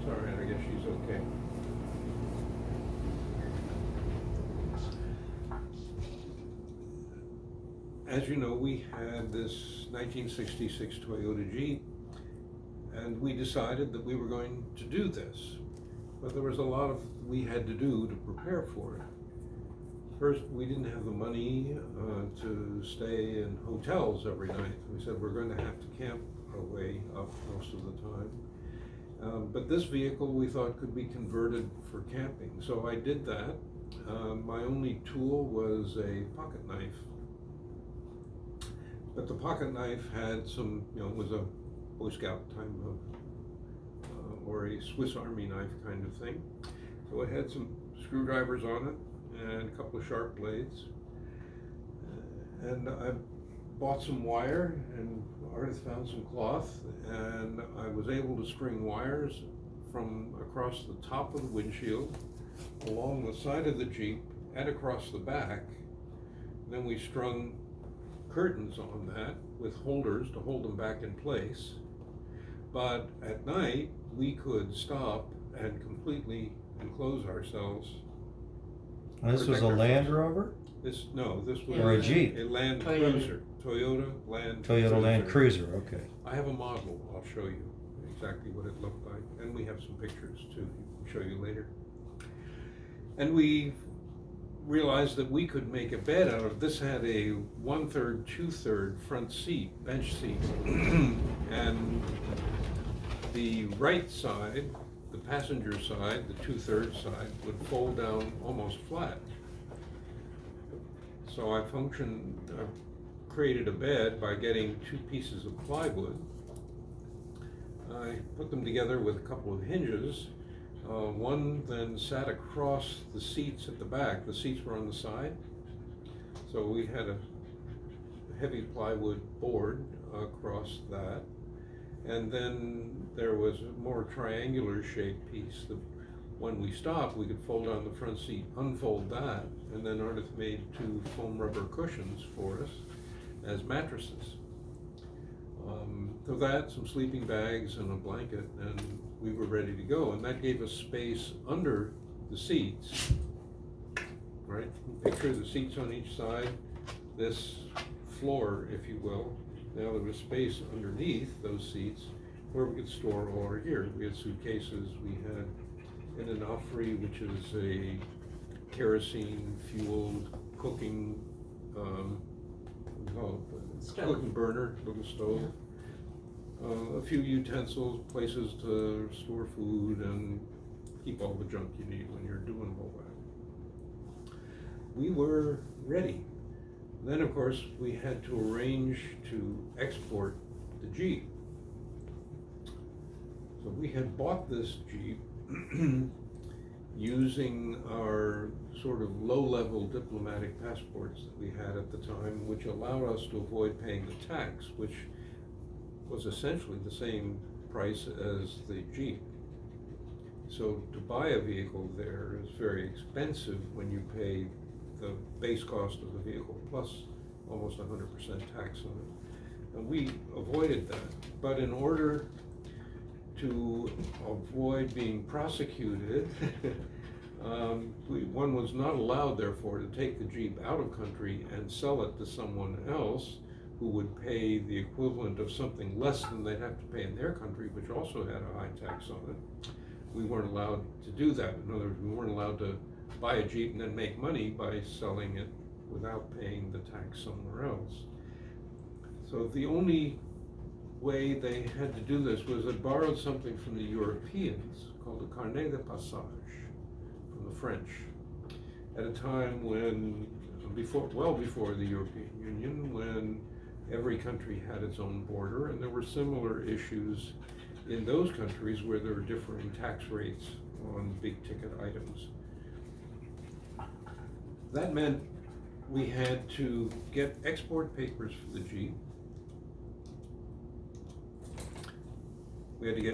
It's all right, I guess she's okay. As you know, we had this 1966 Toyota Jeep, and we decided that we were going to do this. But there was a lot of we had to do to prepare for it. First, we didn't have the money to stay in hotels every night. We said we're going to have to camp our way up most of the time. But this vehicle we thought could be converted for camping. So I did that. My only tool was a pocket knife. But the pocket knife had some, it was a Boy Scout type of, or a Swiss Army knife kind of thing. So it had some screwdrivers on it and a couple of sharp blades. And I bought some wire, and Ardith found some cloth, and I was able to string wires from across the top of the windshield, along the side of the Jeep, and across the back. Then we strung curtains on that with holders to hold them back in place. But at night, we could stop and completely enclose ourselves. This was a Land Rover? This was Or a Jeep? A Land Cruiser. Toyota Land Cruiser, okay. I have a model, I'll show you exactly what it looked like. And we have some pictures too, I'll show you later. And we realized that we could make a bed out of it. This had a 1/3, 2/3 front seat, bench seat. And the right side, the passenger side, the 2/3 side, would fold down almost flat. So I created a bed by getting 2 pieces of plywood. I put them together with a couple of hinges. One then sat across the seats at the back. The seats were on the side. So we had a heavy plywood board across that. And then there was a more triangular shaped piece. When we stopped, we could fold down the front seat, unfold that, and then Ardith made 2 foam rubber cushions for us as mattresses. So that, some sleeping bags and a blanket, and we were ready to go. And that gave us space under the seats, right? Picture the seats on each side, this floor, if you will. Now there was space underneath those seats where we could store all our gear. We had suitcases, we had an Onofre, which is a kerosene-fueled cooking, cooking burner, little stove. Yeah. A few utensils, places to store food and keep all the junk you need when you're doing all that. We were ready. Then, of course, we had to arrange to export the Jeep. So we had bought this Jeep using our sort of low-level diplomatic passports that we had at the time, which allowed us to avoid paying the tax, which was essentially the same price as the Jeep. So to buy a vehicle there is very expensive when you pay the base cost of the vehicle plus almost 100% tax on it. And we avoided that. But in order to avoid being prosecuted, one was not allowed, therefore, to take the Jeep out of country and sell it to someone else who would pay the equivalent of something less than they'd have to pay in their country, which also had a high tax on it. We weren't allowed to do that. In other words, we weren't allowed to buy a Jeep and then make money by selling it without paying the tax somewhere else. So the only way they had to do this was they borrowed something from the Europeans called a carnet de passage from the French at a time when, well before the European Union, when every country had its own border, and there were similar issues in those countries where there were differing tax rates on big ticket items. That meant we had to get export papers for the Jeep. We had to get